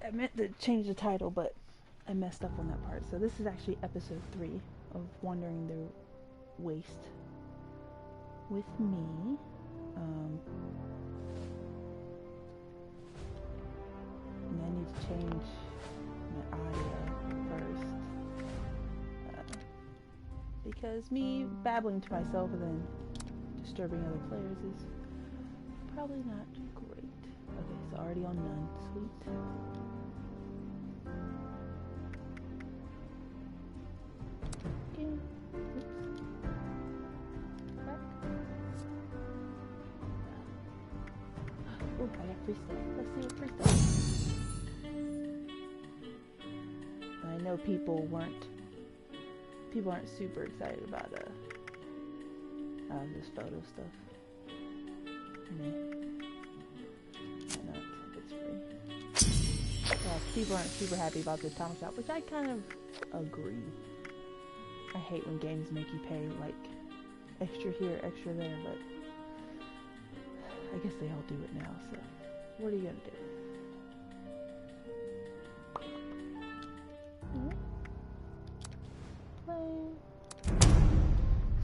I meant to change the title, but I messed up on that part. So this is actually episode 3 of Wandering the Waste with me. And I need to change my audio first. Because me babbling to myself and then disturbing other players is probably not great. Okay, so already on none. Sweet. Okay. Oops. Back. Oh, I got free stuff. Let's see what free stuff is. I know people aren't super excited about this photo stuff. I know it's free. Yeah, people aren't super happy about the Tom Shop, which I kind of agree. I hate when games make you pay like extra here, extra there, but I guess they all do it now, so what are you gonna do?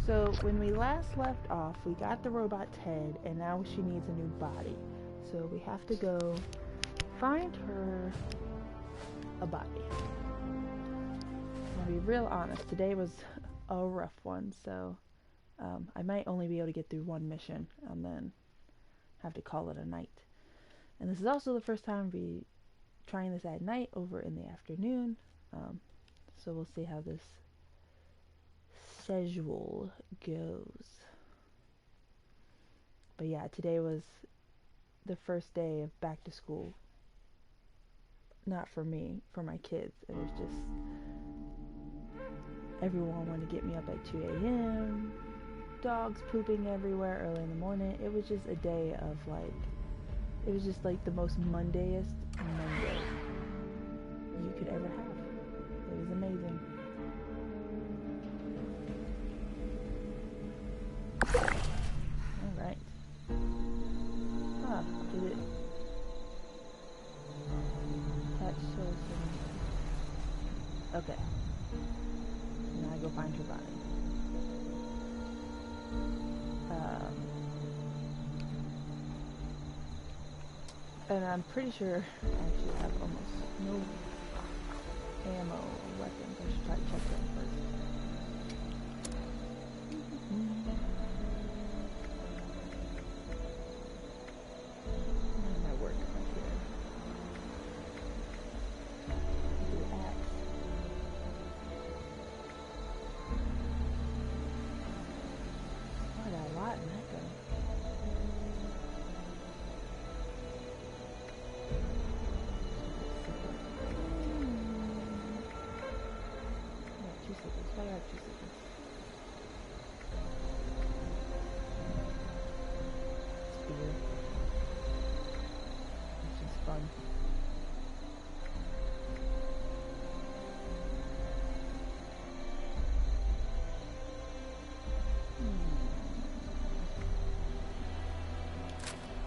So when we last left off, we got the robot's head, and now she needs a new body. So we have to go find her a body. I'm gonna be real honest, today was a rough one, so I might only be able to get through one mission and then have to call it a night. And this is also the first time we trying this at night over in the afternoon, so we'll see how this schedule goes. But yeah, today was the first day of back to school. Not for me, for my kids. It was just everyone wanted to get me up at 2 a.m. Dogs pooping everywhere early in the morning. It was just a day of it was just like the most Mondayest Monday you could ever have. It was amazing. Alright. Did it attach solution? Okay. Now I go find your body. And I'm pretty sure I actually have almost no ammo or weapons. I should try to check that first. That might work right here. Do the axe. Oh, I got a lot in that gun. I got 2 seconds. Spear. It's just fun.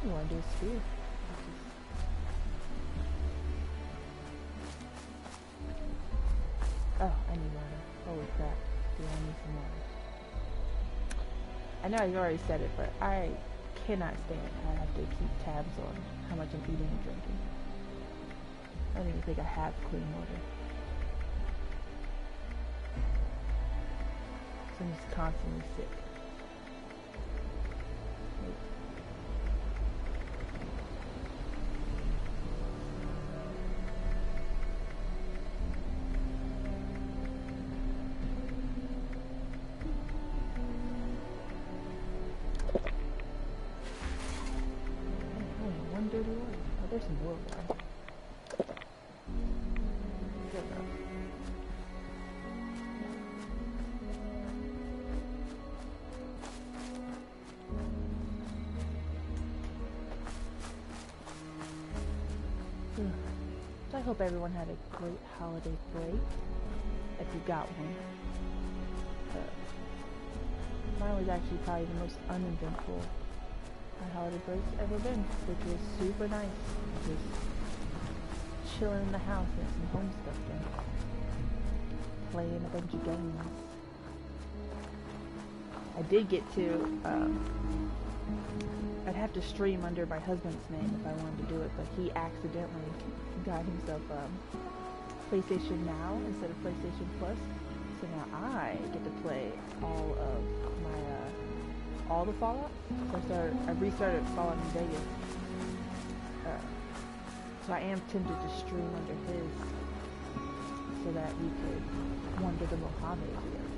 You want to do a spear? Oh, I need water. Holy crap. Do I need some water? I know I already said it, but I cannot stand it. I have to keep tabs on how much I'm eating and drinking. I don't even think I have clean water. So I'm just constantly sick. Dirty water. Oh, there's some more water. Good enough. So I hope everyone had a great holiday break, if you got one. Mine was actually probably the most uneventful holiday break's ever been, which was super nice. Just chilling in the house and some home stuff done. Playing a bunch of games. I did get to, I'd have to stream under my husband's name if I wanted to do it, but he accidentally got himself PlayStation Now instead of PlayStation Plus. So now I get to play all of my, all the Fallout. So I restarted Fallout New Vegas. So I am tempted to stream under his so that we could wander the Mojave together.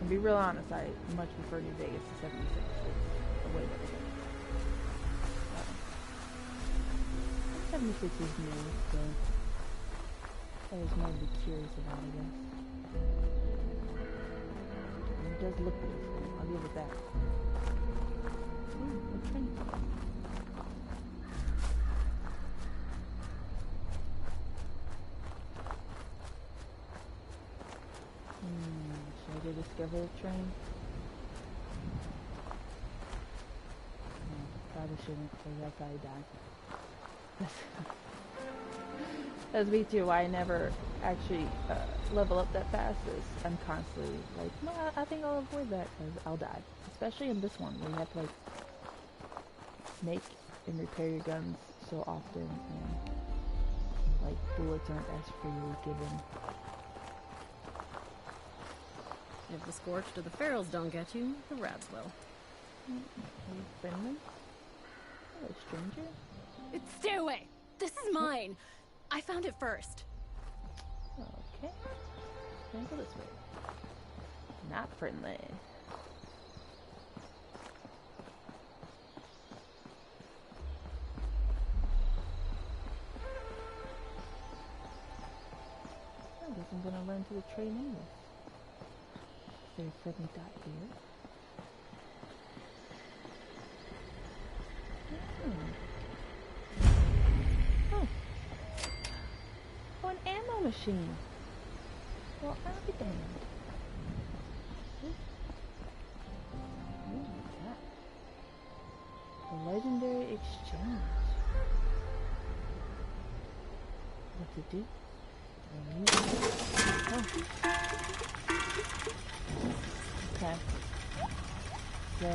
And be real honest, I much prefer New Vegas to 76. It's a way better game. 76 is new, so I was more to be curious about, I guess. And it does look beautiful, I'll give it that. Ooh, a train. Should I go discover a train? No, probably shouldn't, because that guy died. That's me too. Why I never actually level up that fast is I'm constantly like, no, I think I'll avoid that because I'll die. Especially in this one where you have to like make and repair your guns so often and like bullets aren't as freely given. If the Scorched or the Ferals don't get you, the rats will. Are you friendly? Hello, stranger. Stay away! This is mine! I found it first. Okay. Can I go this way? Not friendly. I guess I'm gonna run to the train anyway. Is there a friendly dot here? Oh, an ammo machine. Well, I'll be damned. Ooh, what's that? A legendary exchange. What's it do? Oh. Okay. So,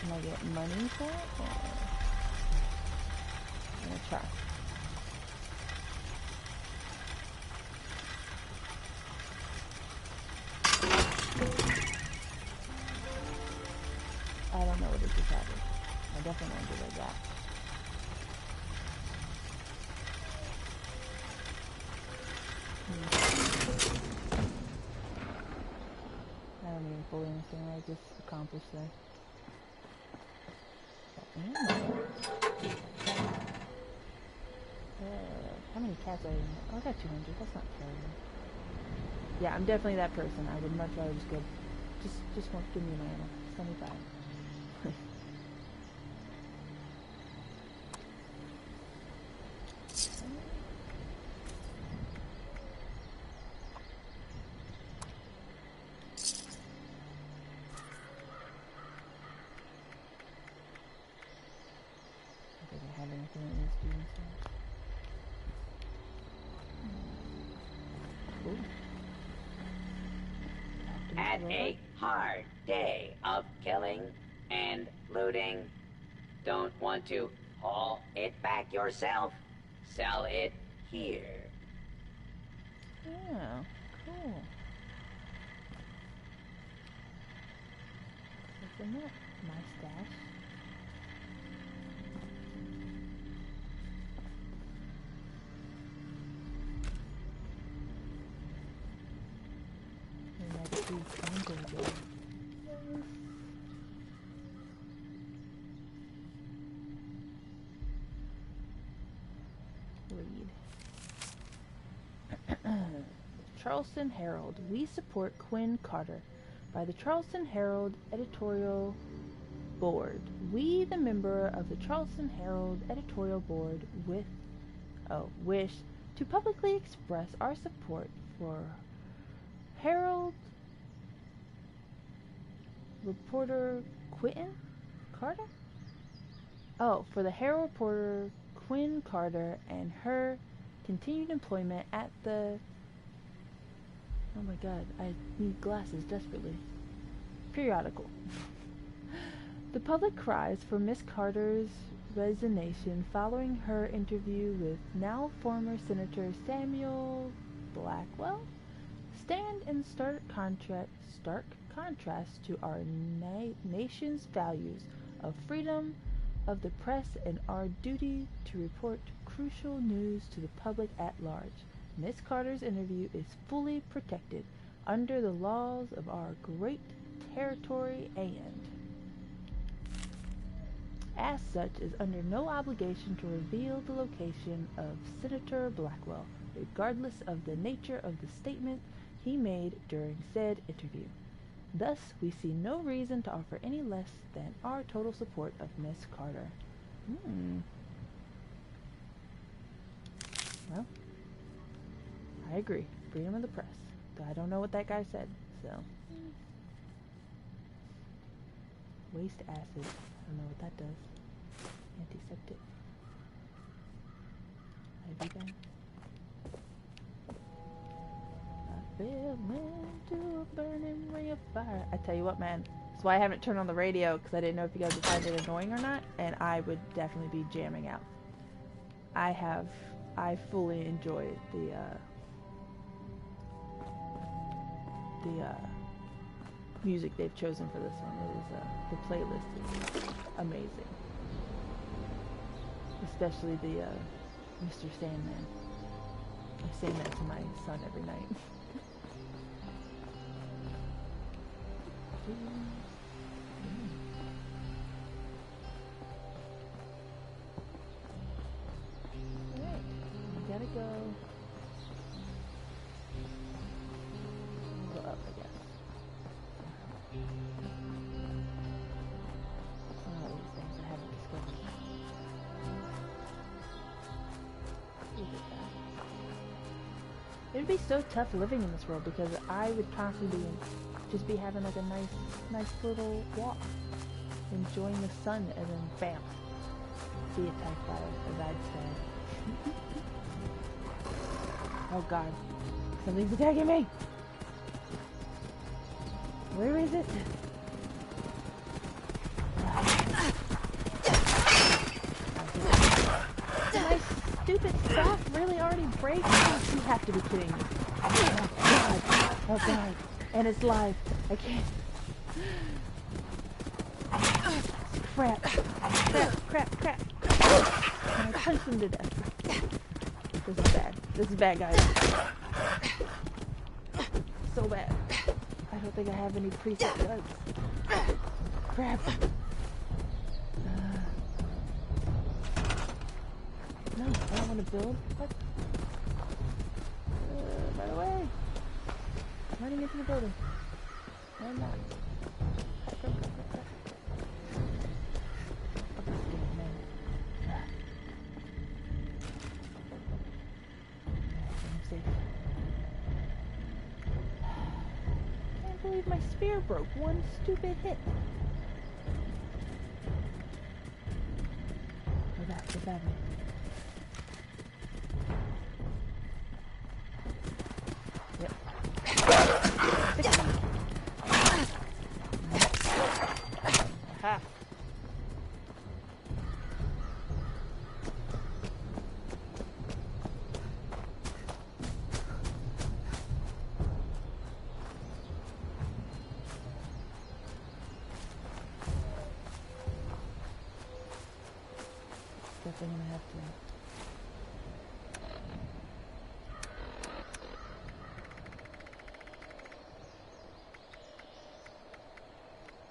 can I get money for it? Or? I'm gonna try. I don't know what it just happened. I definitely won't do like that. I don't even fully understand what I just accomplished there. How many cats are in there? Oh, I got 200. That's not terrible. Yeah, I'm definitely that person. I would much rather just go. Just want give me my ammo. 75. Had a hard day of killing and looting. Don't want to haul it back yourself? Sell it here. Yeah, cool. What's in that? My stash. Charleston Herald. We support Quinn Carter. By the Charleston Herald Editorial Board. We, the member of the Charleston Herald Editorial Board, wish to publicly express our support for Herald reporter Quentin Carter? Oh, for the Herald reporter Quinn Carter and her continued employment at the... Oh my god, I need glasses desperately. Periodical. The public cries for Miss Carter's resignation following her interview with now former Senator Samuel Blackwell stand in stark contrast to our nation's values of freedom of the press and our duty to report crucial news to the public at large. Miss Carter's interview is fully protected under the laws of our great territory and, as such, is under no obligation to reveal the location of Senator Blackwell, regardless of the nature of the statement he made during said interview. Thus, we see no reason to offer any less than our total support of Miss Carter. Well, I agree. Freedom of the press. I don't know what that guy said, so. Waste acid. I don't know what that does. Antiseptic. IV gun. I fell into a burning ring of fire. I tell you what, man. That's why I haven't turned on the radio, because I didn't know if you guys would find it annoying or not, and I would definitely be jamming out. I fully enjoy the music they've chosen for this one. It is, the playlist is amazing. Especially the Mr. Sandman. I sing that to my son every night. Alright, we gotta go. Go up, I guess. All these things I haven't discovered. Look at that. It would be so tough living in this world because I would constantly just be having like a nice little walk, enjoying the sun, and then bam, be attacked by a bad stag. Oh god, something's attacking me! Where is it? Did my stupid staff really already break? You have to be kidding me. Oh god. Oh god. And it's live. I can't. Crap. Crap. And I punched him to death. This is bad. This is bad, guys. So bad. I don't think I have any preset guns. Crap. No, I don't want to build. What? By the way. I'm running into the building. No, I'm not. Crap. Oh, this game, man. I'm safe. I believe my spear broke one stupid hit. Go back. Yep. Ha. Definitely gonna have to.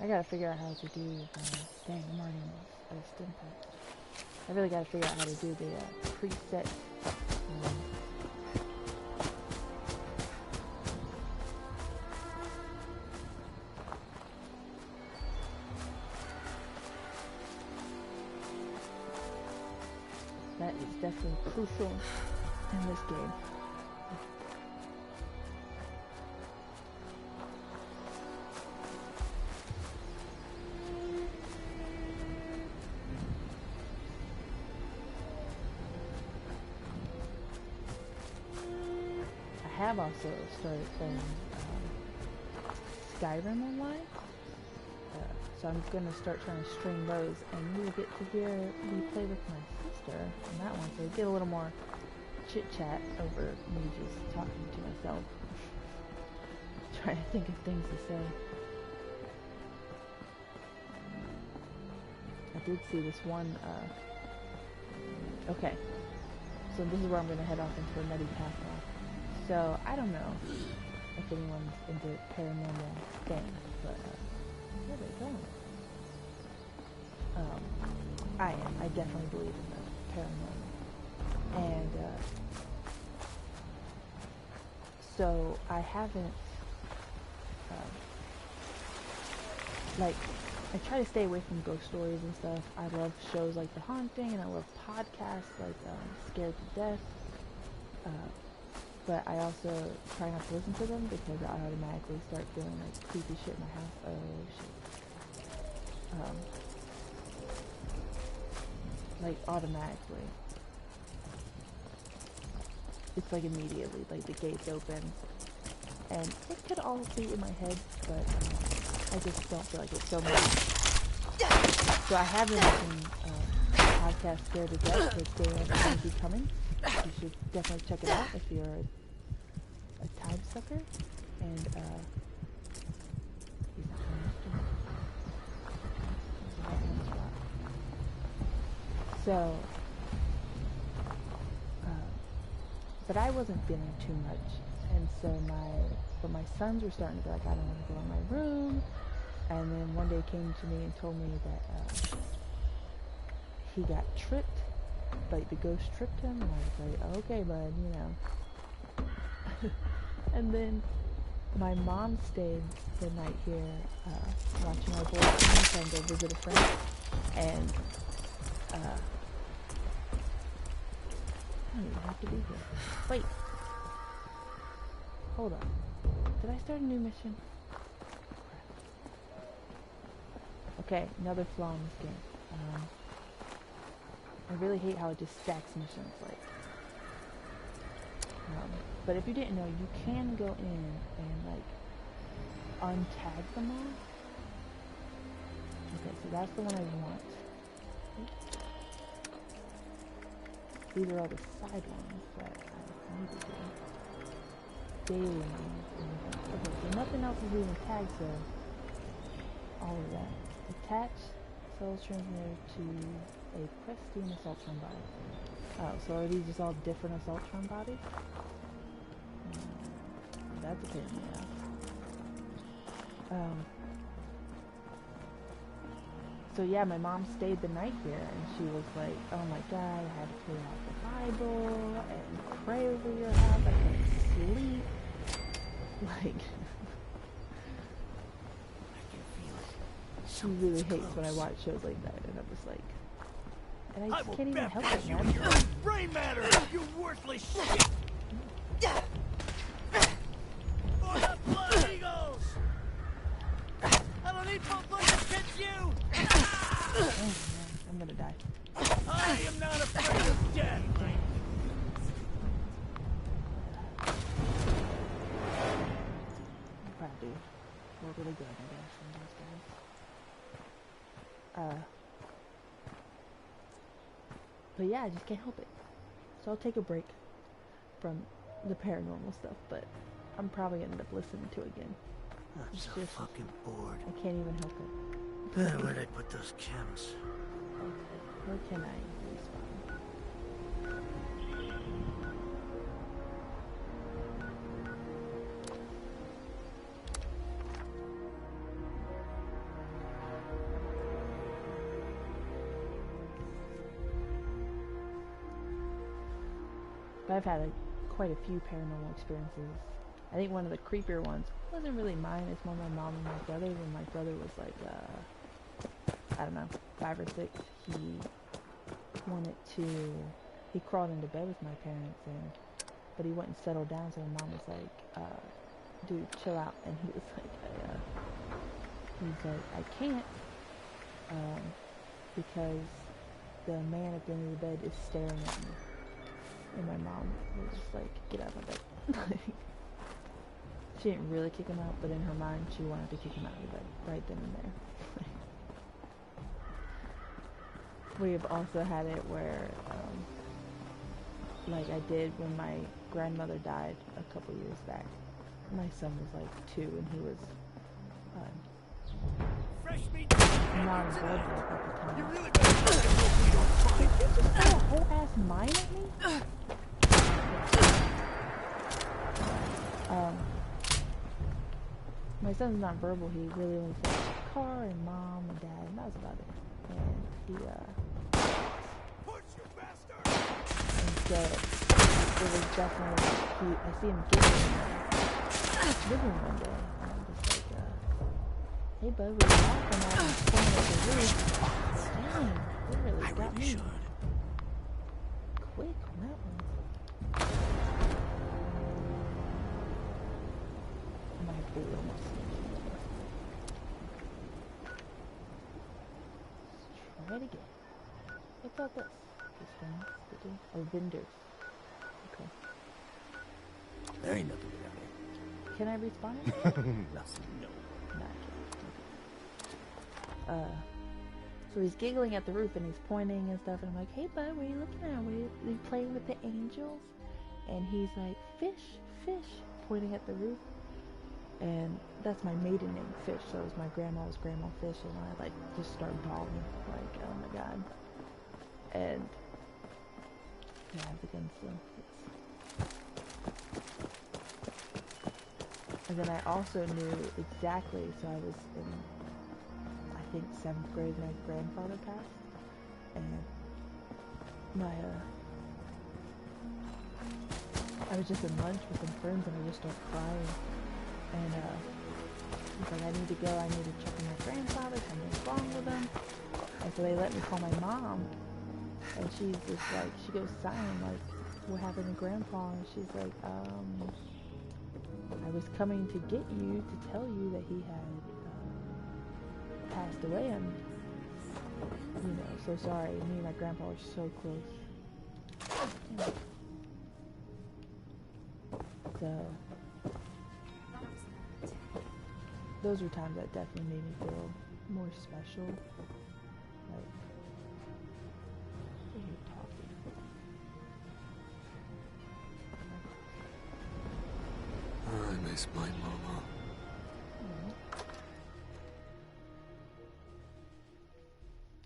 I gotta figure out how to do. Dang, I'm already in a stim pack. I really gotta figure out how to do the preset. That is definitely crucial in this game. have also started playing Skyrim online. So I'm gonna start trying to stream those, and you will get to hear me play with my sister on that one, so get a little more chit chat over me just talking to myself, trying to think of things to say. I did see this one. Okay, so this is where I'm gonna head off into a nutty path now. So I don't know if anyone's into paranormal things, but where are they going? I am. I definitely believe in the paranormal. And so I haven't, like, I try to stay away from ghost stories and stuff. I love shows like The Haunting, and I love podcasts like Scared to Death. But I also try not to listen to them because I automatically start feeling like creepy shit in my house. Oh shit. Like automatically. It's like immediately, like the gates open. And it could all be in my head, but I just don't feel like it's so much. So I have been listening to podcast Scared to Death with Dan and Angie Cummings. You should definitely check it out if you're a time sucker. And he's not coming after me. So, but I wasn't feeling too much, and so my sons were starting to be like, I don't want to go in my room. And then one day came to me and told me that he got tripped, like the ghost tripped him, and I was like, okay, bud, you know. And then my mom stayed the night here, watching our board game, trying to go visit a friend, and I don't even have to be here. Wait. Hold on. Did I start a new mission? Okay, another flaw in this game. I really hate how it just stacks missions, like. But if you didn't know, you can go in and, like, untag them all. Okay, so that's the one I want. These are all the side ones that I need to do. Daily ones. Okay, so nothing else is even tagged, so all of that. Attach Soul Transmitter to a pristine Assaultron body. Oh, so are these just all different Assaultron bodies? That's a pain in the ass. So yeah, my mom stayed the night here, and she was like, oh my god, I had to pull out the Bible and pray over your house, I couldn't sleep. Like, she really hates when I watch shows like that, and I'm just like, and I just can't even help it, man. Brain matter, you worthless shit! For the Blood Eagles! I don't need bullets against you! Oh man, I'm gonna die. I am not afraid of death! Probably work really good, I guess, from those guys. But yeah, I just can't help it. So I'll take a break from the paranormal stuff, but I'm probably gonna end up listening to it again. I'm so fucking bored. I can't even help it. Where'd I put those chems? Okay, where can I respawn? But I've had quite a few paranormal experiences. I think one of the creepier ones wasn't really mine, it's more my mom and my brother. When my brother was like, I don't know, 5 or 6, he crawled into bed with my parents, but he wouldn't settle down, so my mom was like, dude, chill out. And he was like, I can't, because the man at the end of the bed is staring at me. And my mom was just like, get out of my bed. She didn't really kick him out, but in her mind, she wanted to kick him out right then and there. We have also had it where, like I did when my grandmother died a couple years back. My son was like 2 and he was Fresh meat. non-verbal at the time. You really better hope we don't find Did you just throw a whole ass mine at me? My son's not verbal. He really only said car and mom and dad, and that was about it. And he, push, you bastard. and so it was definitely like I see him giggling in the living room one day, and I'm just like, hey bud, we're laughing at him pointing at the roof. Dang, they really got me quick on that one. I might have to be a little more sneaky. Let's try it again. What's all this? This thing? Oh, vendors. Okay. There ain't nothing down Can I respawn it? there. Nothing, no. No, I can't. Okay. So he's giggling at the roof and he's pointing and stuff, and I'm like, hey bud, what are you looking at? Are you playing with the angels? And he's like, fish, fish, pointing at the roof. And that's my maiden name, Fish, so it was my grandma's grandma Fish, and I like just start bawling, like, oh my god. And yeah, I have the gun still. And then I also knew exactly, so I was in, I think 7th grade, my grandfather passed, and my, I was just in lunch with some friends and I just started crying, and he's like, I need to go, I need to check on my grandfather, something's wrong with him, and so they let me call my mom, and she's just like, she goes silent, like, what happened to grandpa? And she's like, I was coming to get you to tell you that he had passed away. I'm, so sorry. Me and my grandpa were so close. Yeah. So those were times that definitely made me feel more special. Like, what are you talking? I miss my mama.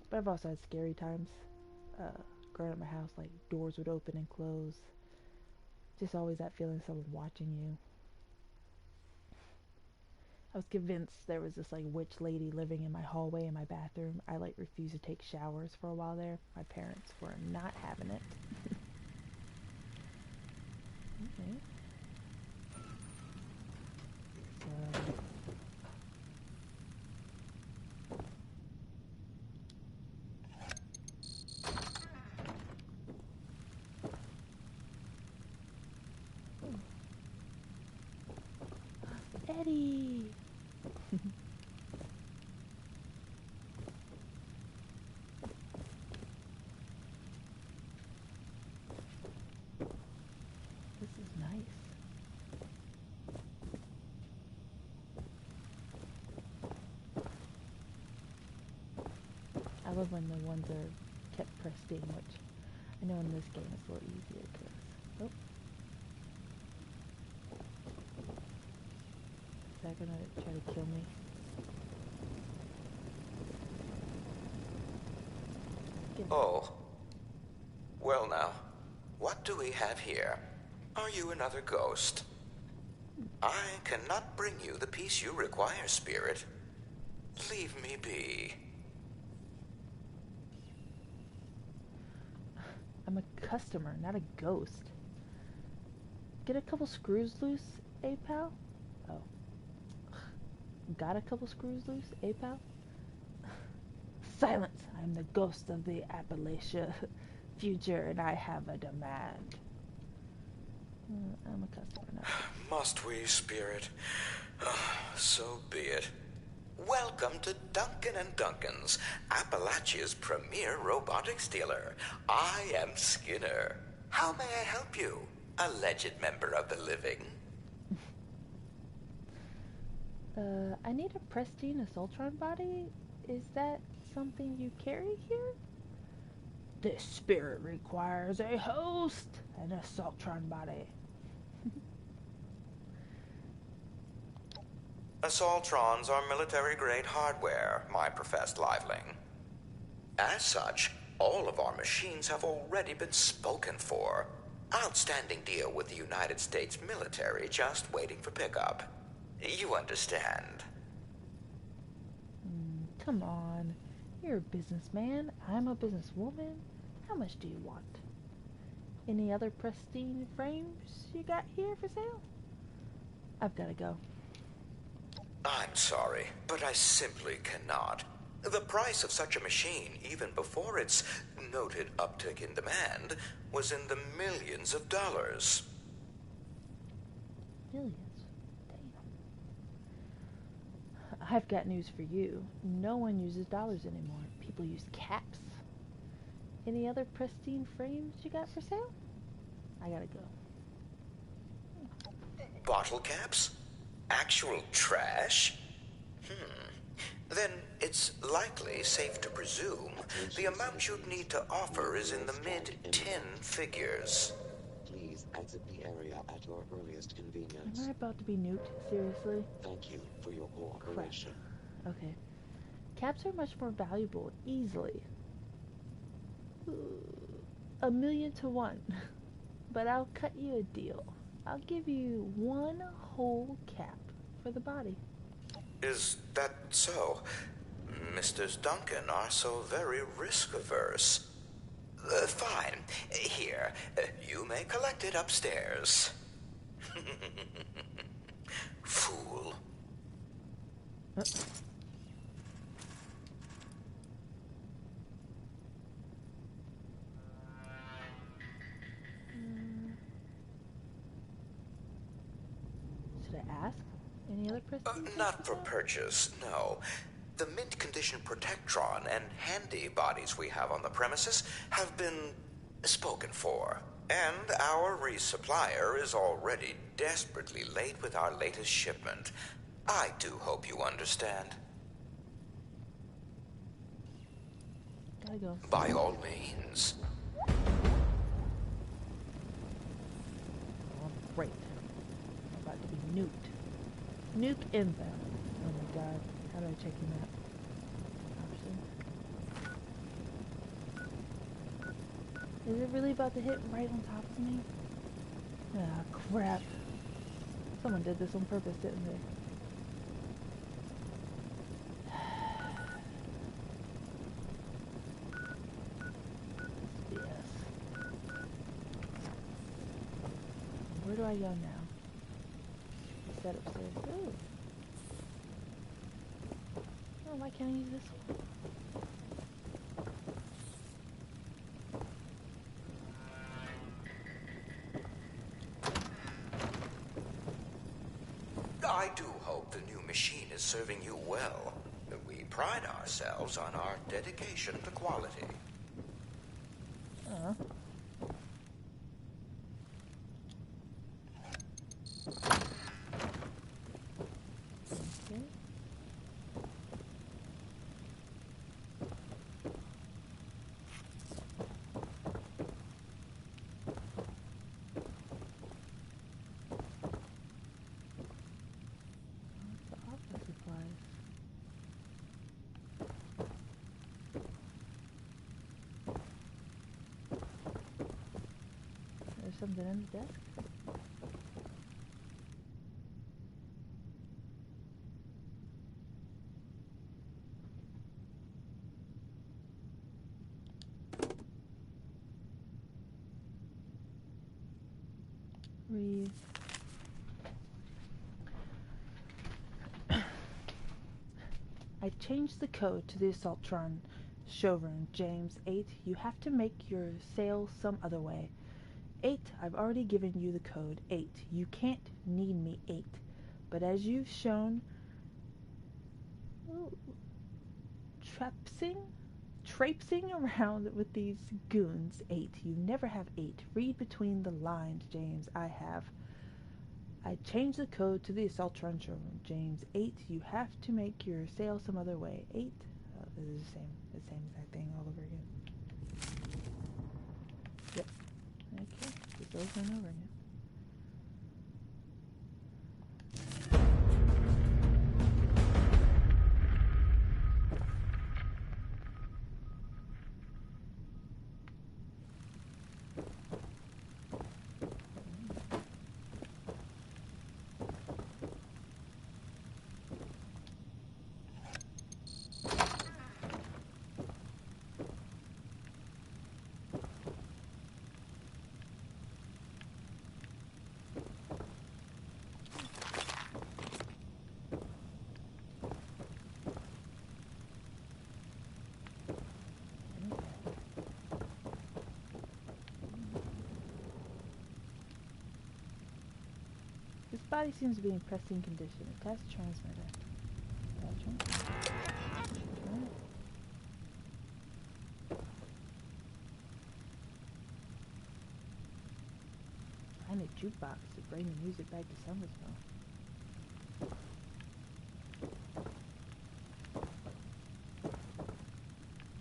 But I've also had scary times growing up in my house, like doors would open and close. Just always that feeling of someone watching you. I was convinced there was this like witch lady living in my hallway in my bathroom. I like refused to take showers for a while there. My parents were not having it. Okay. So Eddie! This is nice. I love when the ones are kept pristine, which I know in this game it's a little easier because... Oh. Is that gonna try to kill me? Oh. Well now, what do we have here? Are you another ghost? I cannot bring you the peace you require, spirit. Leave me be. I'm a customer, not a ghost. Get a couple screws loose, eh, pal? Oh. Got a couple screws loose, eh, pal? Silence! I'm the ghost of the Appalachia future, and I have a demand. I'm a customer now. Must we, spirit? So be it. Welcome to Duncan & Duncan's, Appalachia's premier robotics dealer. I am Skinner. How may I help you? alleged member of the living. I need a pristine assaultron body. Is that something you carry here? This spirit requires a host, an assaultron body. Assaultrons are military-grade hardware, my professed liveling. As such, all of our machines have already been spoken for. Outstanding deal with the United States military, just waiting for pickup. You understand. Come on. You're a businessman. I'm a businesswoman. How much do you want? Any other pristine frames you got here for sale? I've got to go. I'm sorry, but I simply cannot. The price of such a machine, even before its noted uptick in demand, was in the millions of dollars. Millions? Damn. I've got news for you. No one uses dollars anymore. People use caps. Any other pristine frames you got for sale? I gotta go. Bottle caps? Actual trash? Then it's likely safe to presume the amount you'd need to offer is in the mid-10 figures. Please exit the area at your earliest convenience. Am I about to be nuked? Seriously? Thank you for your cooperation. Crap. Okay. Caps are much more valuable, easily. 1,000,000 to 1. But I'll cut you a deal. I'll give you 1 whole cap for the body. Is that so? Misters Duncan are so very risk-averse. Fine. Here, you may collect it upstairs. Fool. Should I ask? Any other prestige? Not for purchase, no. The mint condition Protectron and handy bodies we have on the premises have been spoken for. And our resupplier is already desperately late with our latest shipment. I do hope you understand. Gotta go. By all means. Oh, great. I'm about to be nuked. Nuke inbound. Oh my god. How do I check your map? Option. Is it really about to hit right on top of me? Ah, crap. Someone did this on purpose, didn't they? Yes. Where do I go now? Set upstairs. Ooh. Oh, why can't I use this one? I do hope the new machine is serving you well. We pride ourselves on our dedication to quality. Okay. The office supplies. There's something on the desk. Read. I changed the code to the Assaultron showroom. James 8, you have to make your sale some other way. 8, I've already given you the code. 8, you can't need me. 8, but as you've shown, trapsing traipsing around with these goons. 8. You never have 8. Read between the lines, James. I have. I changed the code to the assault trench room. James. 8. You have to make your sale some other way. 8. This is the same exact thing all over again. Yep. Okay. Just over and over again. His body seems to be in pressing condition. Attach transmitter. Right. Find a jukebox to bring the music back to Somersville.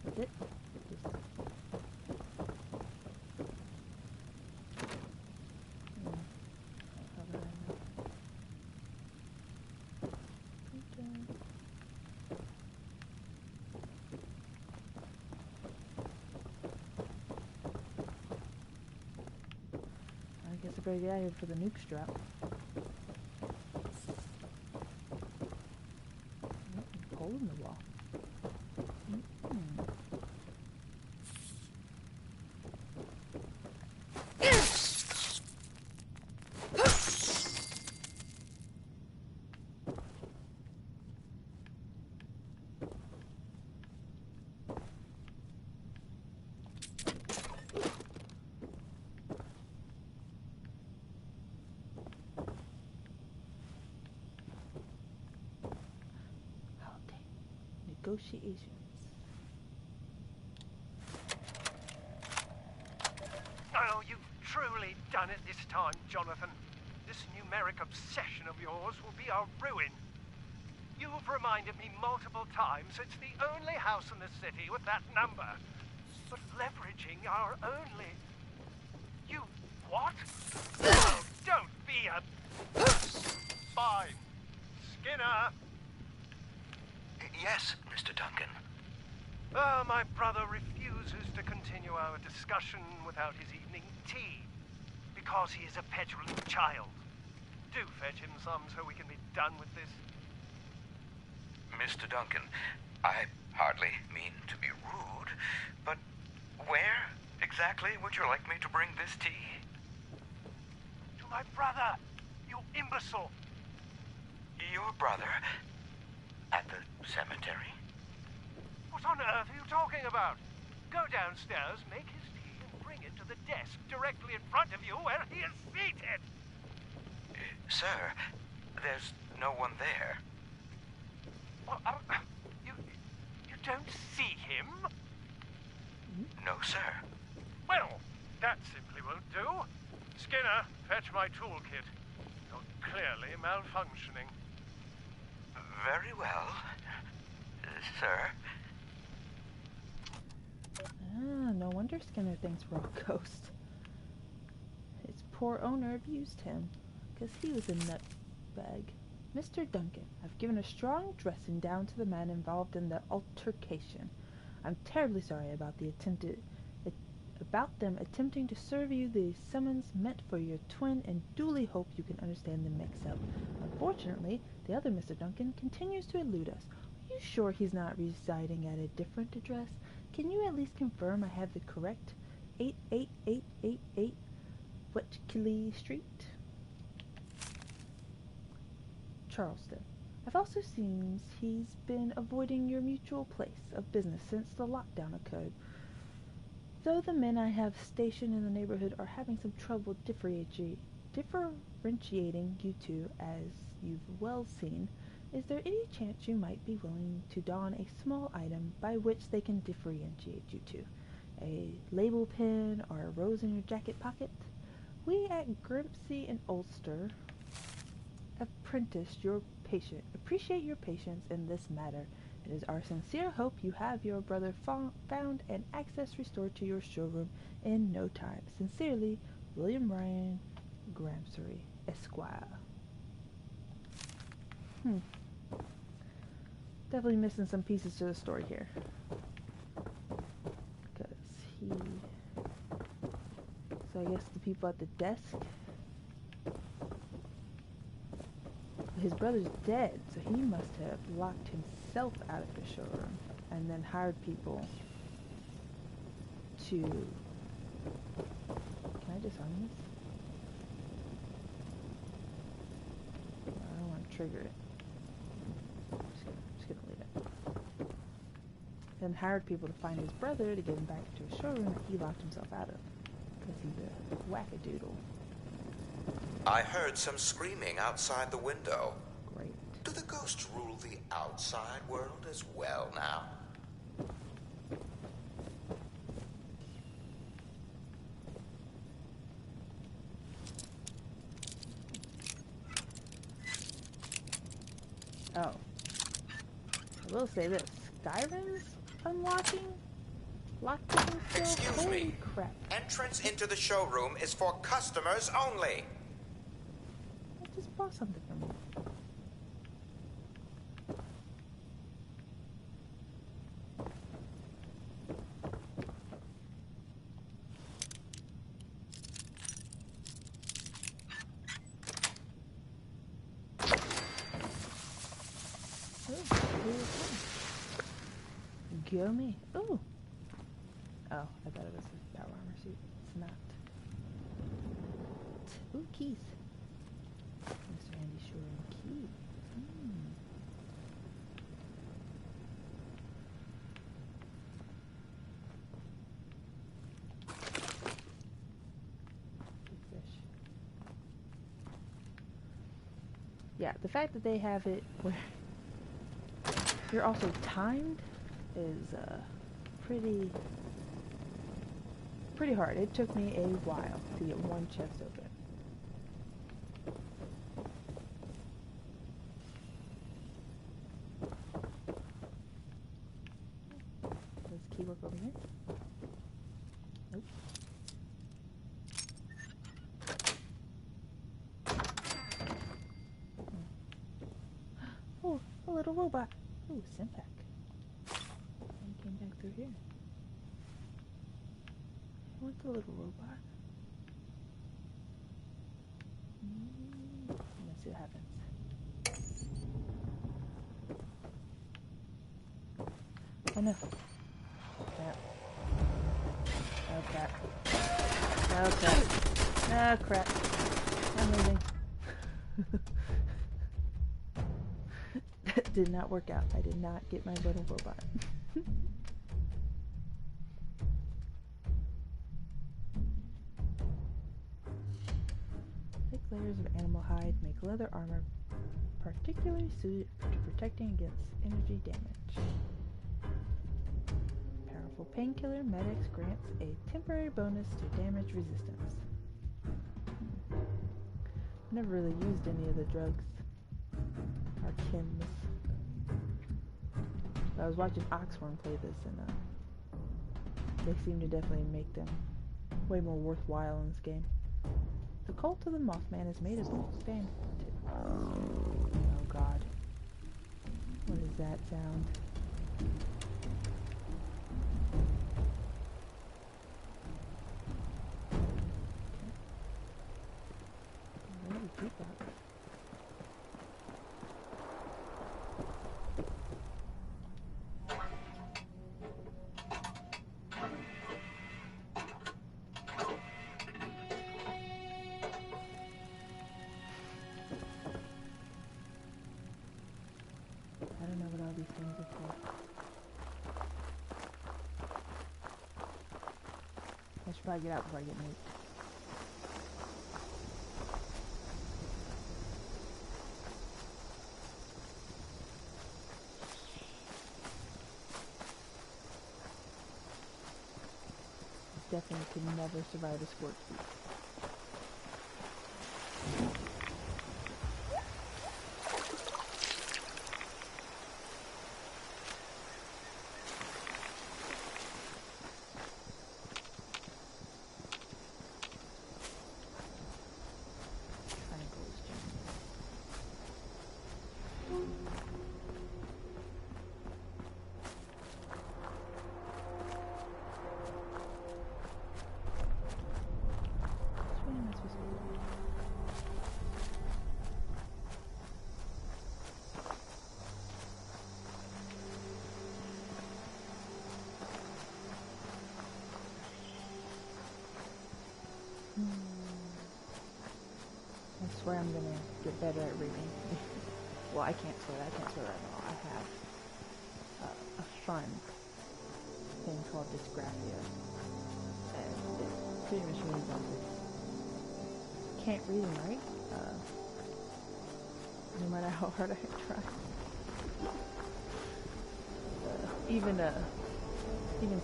That's it? I guess I better get out of here for the nukes drop. Hole in the wall. Negotiations. Oh, you've truly done it this time, Jonathan. This numeric obsession of yours will be our ruin. You've reminded me multiple times it's the only house in the city with that number. But leveraging our only... You... what? Oh, don't be a... Fine. Skinner! Yes, Mr. Duncan. My brother refuses to continue our discussion without his evening tea, because he is a petulant child. Do fetch him some so we can be done with this. Mr. Duncan, I hardly mean to be rude, but where exactly would you like me to bring this tea? To my brother, you imbecile. Your brother? At the cemetery? What on earth are you talking about? Go downstairs, make his tea, and bring it to the desk directly in front of you where he is seated. Sir, there's no one there. Well, you don't see him? No, sir. Well, that simply won't do. Skinner, fetch my toolkit. You're clearly malfunctioning. Very well, sir. No wonder Skinner thinks we're all ghosts. His poor owner abused him, because he was a nutbag. Mr. Duncan, I've given a strong dressing down to the man involved in the altercation. I'm terribly sorry about them attempting to serve you the summons meant for your twin, and duly hope you can understand the mix-up. Unfortunately, the other Mr. Duncan continues to elude us. Are you sure he's not residing at a different address? Can you at least confirm I have the correct 88888 Wetchley Street? Charleston. I've also seen he's been avoiding your mutual place of business since the lockdown occurred. Though the men I have stationed in the neighborhood are having some trouble differentiating you two, as you've well seen, Is there any chance you might be willing to don a small item by which they can differentiate you two? A label pin or a rose in your jacket pocket? We at Grimpsey and Ulster appreciate your patience in this matter. It is our sincere hope you have your brother found and access restored to your showroom in no time. Sincerely, William Ryan Gramsbury, Esquire. Definitely missing some pieces to the story here. Because so I guess the people at the desk, his brother's dead, so he must have locked himself out of the showroom and then hired people to... Can I disarm this? I don't want to trigger it. Just gonna leave it. Then hired people to find his brother to get him back to his showroom that he locked himself out of. Because he's a wackadoodle. I heard some screaming outside the window. Great. Do the ghosts rule the outside world as well now? Oh. I will say this. Skyrim's unlocking? Lockpicking still? Excuse Holy me. crap. Entrance into the showroom is for customers only. I just bought something from you. Go me. Ooh. Oh, I thought it was a battle armor suit. It's not. Ooh, keys. Mr. Andy Shore keys. Big fish. Yeah, the fact that they have it where you're also timed is pretty hard. It took me a while to get one chest open. Does the key work over here? Nope. Oh, a little robot. Ooh, Simpak. Came back through here. What's the little robot? Let's see what happens. Oh no. Crap. Oh crap. Oh crap. Oh crap. I'm moving. That did not work out. I did not get my little robot. 6 layers of animal hide make leather armor particularly suited to protecting against energy damage. Powerful painkiller Medics grants a temporary bonus to damage resistance. Never really used any of the drugs. Or chems. I was watching Oxworm play this, and they seem to definitely make them way more worthwhile in this game. The cult of the Mothman is made as old stand. Oh god. What is that sound? Where did you go? I don't know what all these things are for. I should probably get out before I get nuked. definitely could never survive a squirt suit. I swear I'm gonna get better at reading. Well, I can't swear. I can't swear at all. I have a fun thing called dysgraphia, and it pretty much means I just can't read and write, no matter how hard I try. Even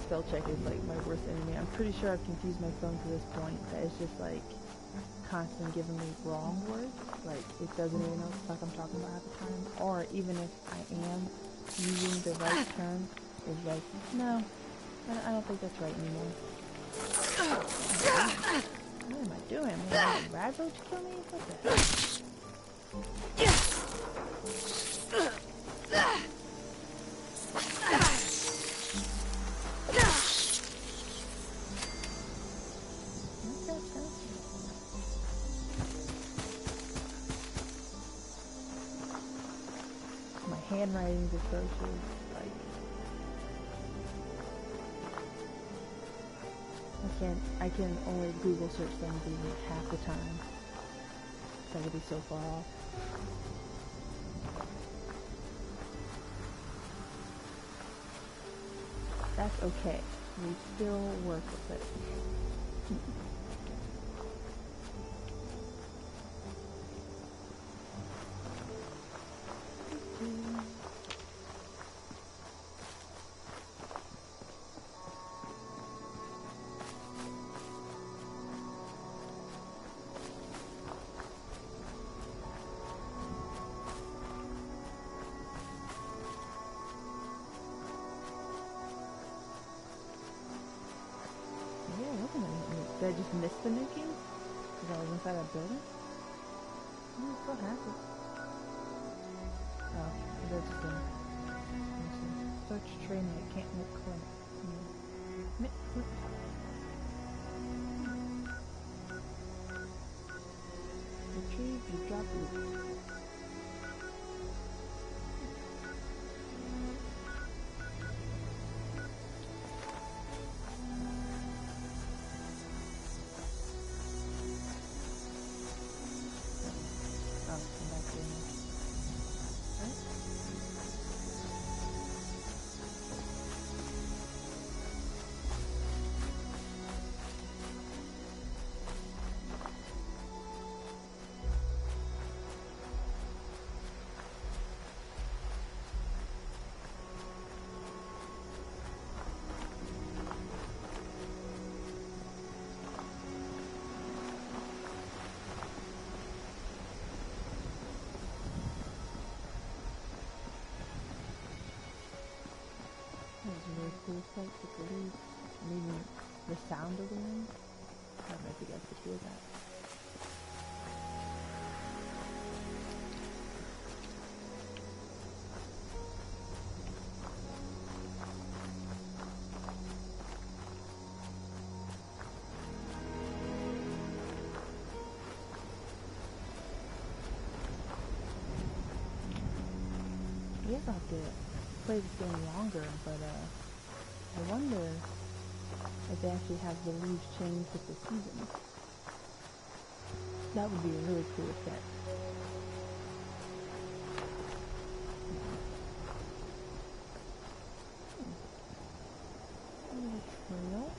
spell check is like my worst enemy. I'm pretty sure I've confused my phone to this point that it's just like constantly giving me wrong words. Like it doesn't even know what the fuck I'm talking about half the time. Or even if I am using the right term, it's like, no, I don't think that's right anymore. What am I doing? Am I letting a rad roach kill me? What the hell? Handwriting's atrocious. Like, I can only Google search things even half the time. So I could be so far off. That's okay. We still work with it. Did I just miss the nuking? Because I was inside a building? I'm so happy. Oh, that's good. Search training, I can't make click. Retrieve, you drop loot. Really cool sight to believe. Maybe the sound of the wind. I don't know if you guys could hear that. I guess I'll have to play this game longer, but I wonder if they actually have the leaves change with the seasons. That would be a really cool effect. Trail.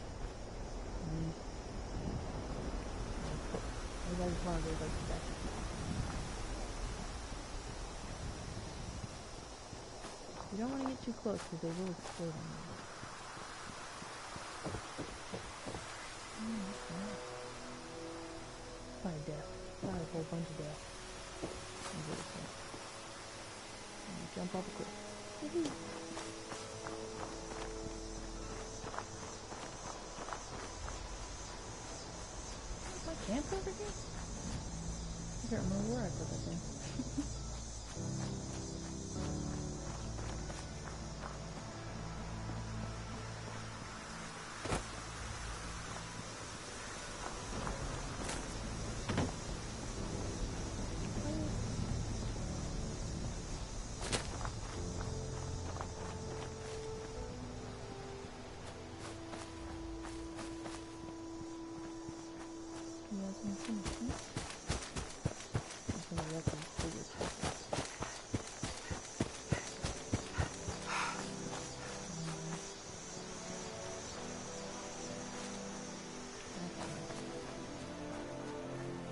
Maybe I just want to go like that. You don't want to get too close because they will explode on you. Probably death. Probably a whole bunch of death. I'm gonna jump off a cliff. Woohoo! Is my camp over here? I can't remember where I put that thing.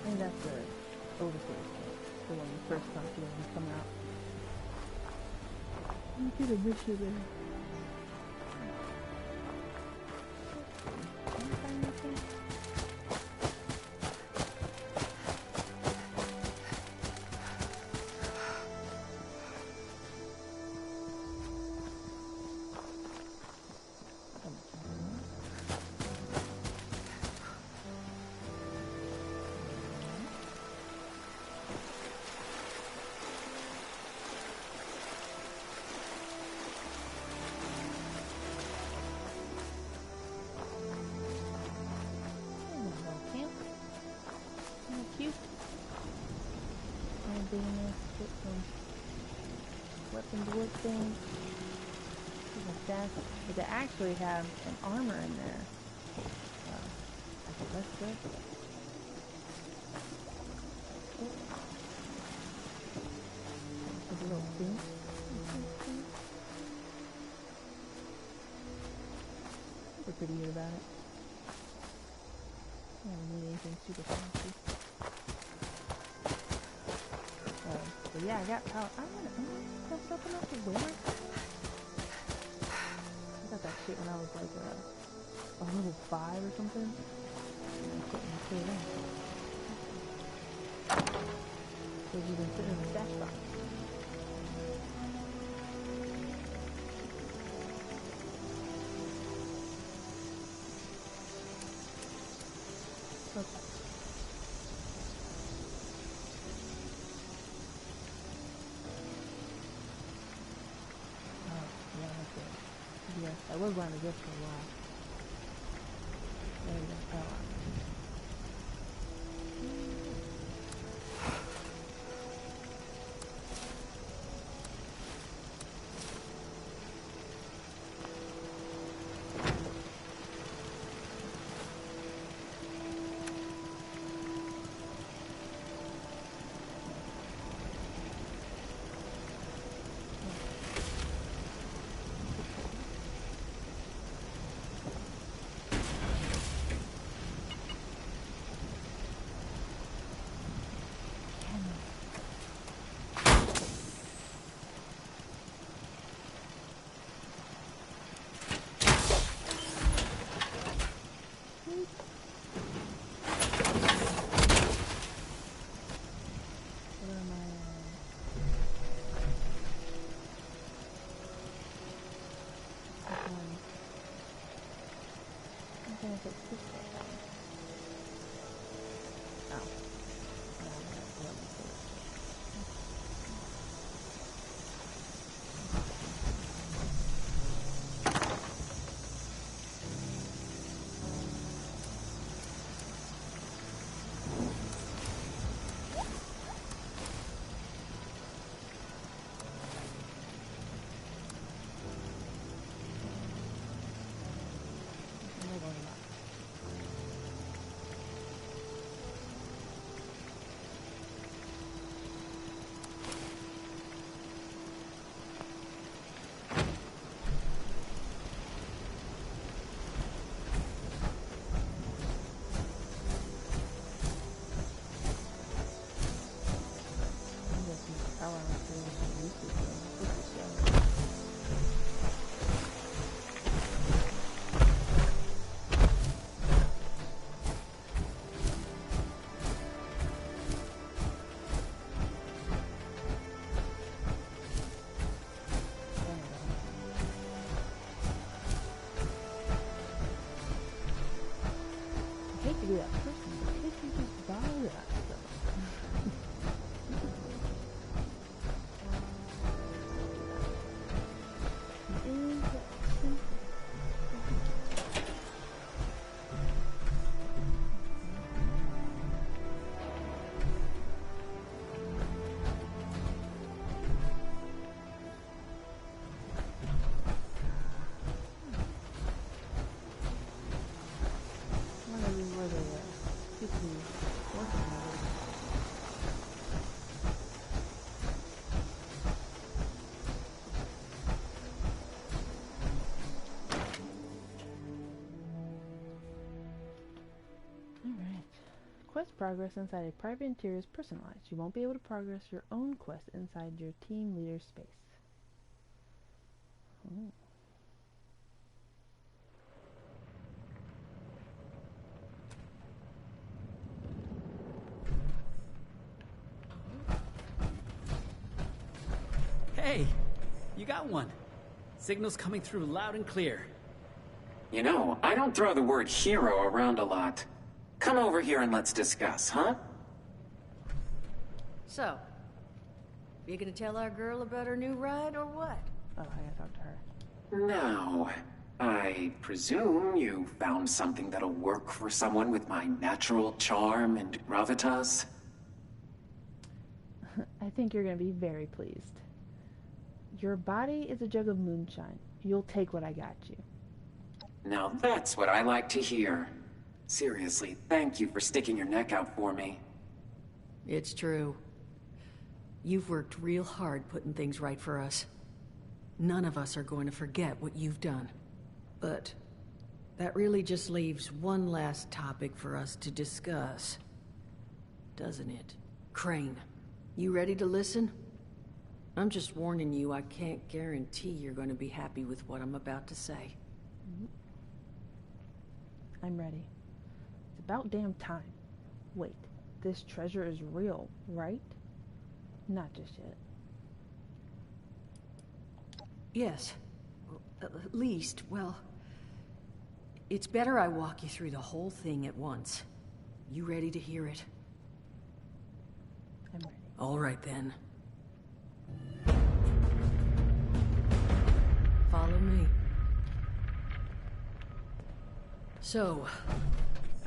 I think that's the overseer's camp. The one you first come to when you come out. You get a mission there. Can you find anything? Weapons wood thing. Like that. But they actually have an armor in there. Okay, that's good. A little thing. They're pretty good about it. I don't need anything super fancy. But yeah, I got power. I'm gonna pull something up to wear. I got that shit when I was like a level 5 or something. I couldn't put it in. So you can put it in the stash box. Okay. Yes, I was going to this for a while. There we go. Oh. Quest progress inside a private interior is personalized. You won't be able to progress your own quest inside your team leader's space. Ooh. Hey, you got one. Signal's coming through loud and clear. You know, I don't throw the word hero around a lot. Come over here and let's discuss, huh? So, you gonna tell our girl about her new ride or what? Oh, I gotta talk to her. Now, I presume you found something that'll work for someone with my natural charm and gravitas? I think you're gonna be very pleased. Your body is a jug of moonshine. You'll take what I got you. Now that's what I like to hear. Seriously, thank you for sticking your neck out for me. It's true. You've worked real hard putting things right for us. None of us are going to forget what you've done. But that really just leaves one last topic for us to discuss. Doesn't it? Crane, you ready to listen? I'm just warning you, I can't guarantee you're going to be happy with what I'm about to say. I'm ready. It's about damn time. Wait, this treasure is real, right? Not just yet. Yes. At least, well... It's better I walk you through the whole thing at once. You ready to hear it? I'm ready. All right, then. Follow me. So,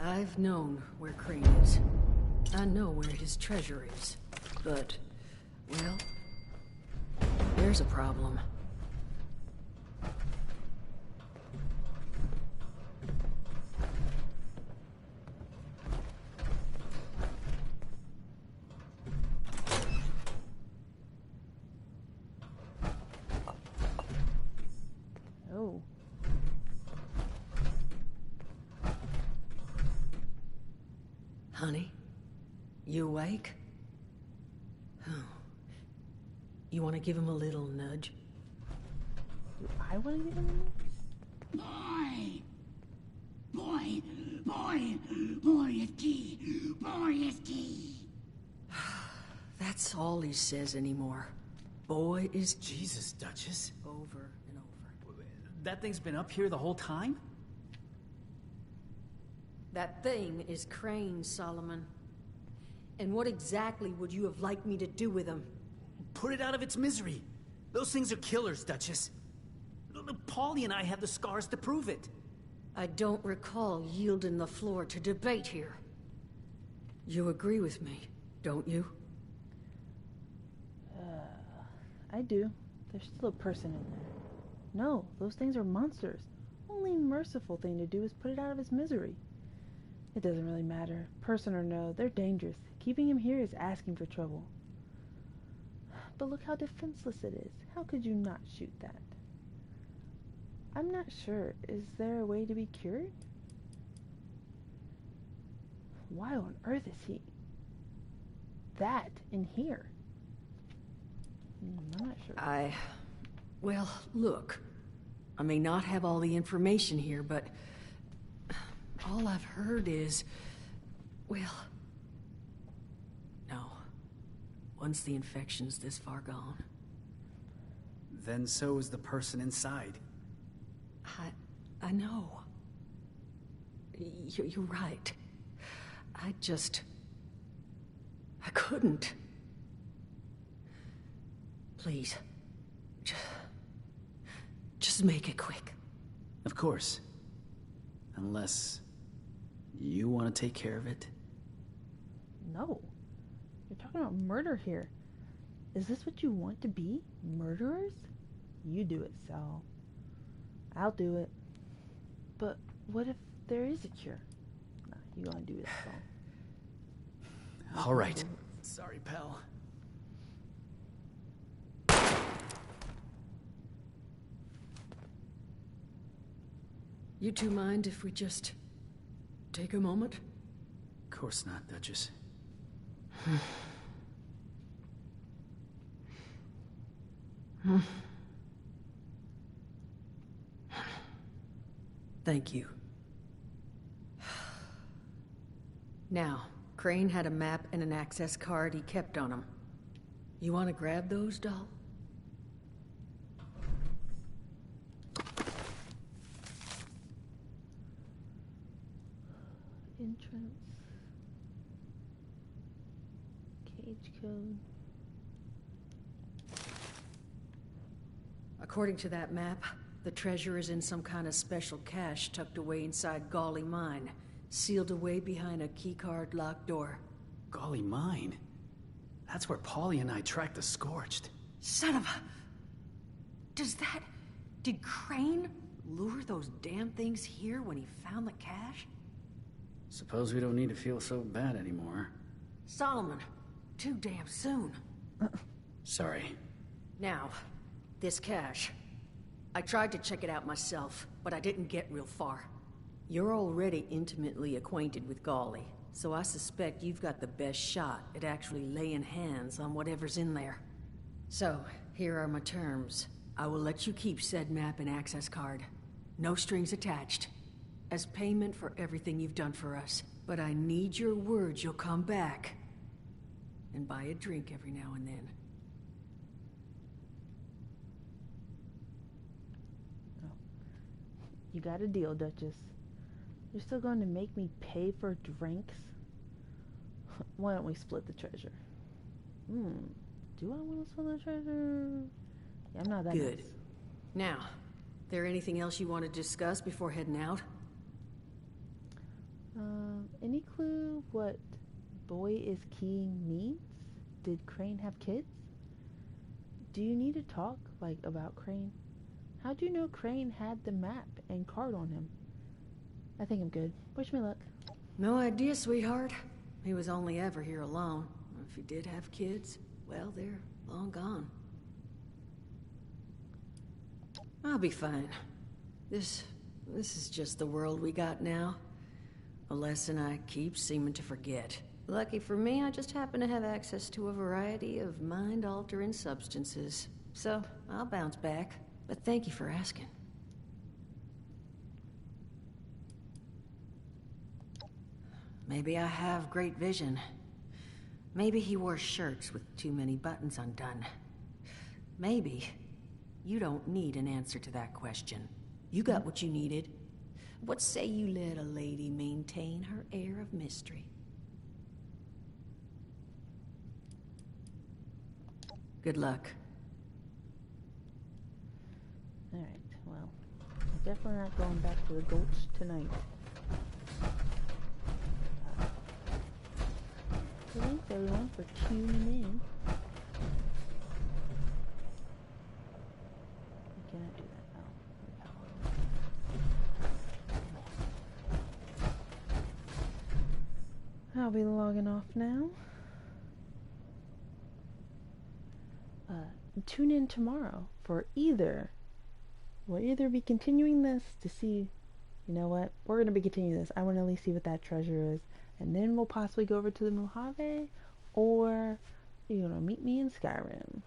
I've known where Crane is. I know where his treasure is. But, well, there's a problem. Oh. Honey, you awake? Oh. You want to give him a little nudge? Do I want to get in there? Boy is key. Boy is key. That's all he says anymore. Boy is Jesus, Duchess. over and over. That thing's been up here the whole time? That thing is Crane, Solomon. And what exactly would you have liked me to do with him? Put it out of its misery. Those things are killers, Duchess. Paulie and I have the scars to prove it. I don't recall yielding the floor to debate here. You agree with me, don't you? I do. There's still a person in there. No, those things are monsters. Only merciful thing to do is put it out of its misery. It doesn't really matter. Person or no, they're dangerous. Keeping him here is asking for trouble. But look how defenseless it is. How could you not shoot that? I'm not sure. Is there a way to be cured? Why on earth is he... that in here? I'm not sure. Well, look. I may not have all the information here, but... all I've heard is... well... no. Once the infection's this far gone. Then so is the person inside. I know. You're right. I couldn't. Please. Just make it quick. Of course. Unless... you want to take care of it? No. You're talking about murder here. Is this what you want to be? Murderers? You do it, Sal. I'll do it. But what if there is a cure? Nah, you gonna do it, Sal. All right. Sorry, pal. You two mind if we just take a moment? Of course not, Duchess. Thank you. Now, Crane had a map and an access card he kept on him. You want to grab those, doll? Entrance. Cage code. According to that map, the treasure is in some kind of special cache tucked away inside Golly Mine, sealed away behind a keycard locked door. Golly mine. That's where Paulie and I tracked the Scorched. Son of a... Did Crane lure those damn things here when he found the cache? Suppose we don't need to feel so bad anymore. Solomon, too damn soon. Sorry. Now, this cache. I tried to check it out myself, but I didn't get real far. You're already intimately acquainted with Golly, so I suspect you've got the best shot at actually laying hands on whatever's in there. So, here are my terms. I will let you keep said map and access card. No strings attached. As payment for everything you've done for us. But I need your word you'll come back. And buy a drink every now and then. You got a deal, Duchess. You're still going to make me pay for drinks? Why don't we split the treasure? Do I want to split the treasure? Yeah, I'm not that good. nice. Now, there anything else you want to discuss before heading out? Any clue what boy is keying means? Did Crane have kids? Do you need to talk, about Crane? How do you know Crane had the map and card on him? I think I'm good. Wish me luck. No idea, sweetheart. He was only ever here alone. If he did have kids, well, they're long gone. I'll be fine. This is just the world we got now. A lesson I keep seeming to forget. Lucky for me, I just happen to have access to a variety of mind-altering substances. So, I'll bounce back. But thank you for asking. Maybe I have great vision. Maybe he wore shirts with too many buttons undone. Maybe you don't need an answer to that question. You got what you needed. What say you let a lady maintain her air of mystery? Good luck. Alright, well, I'm definitely not going back to the gulch tonight. Thanks everyone for tuning in. Can I do that? Oh. I'll be logging off now. Tune in tomorrow for we'll either be continuing this to see, you know what, we're going to be continuing this. I want to at least see what that treasure is. And then we'll possibly go over to the Mojave, or you're going to meet me in Skyrim.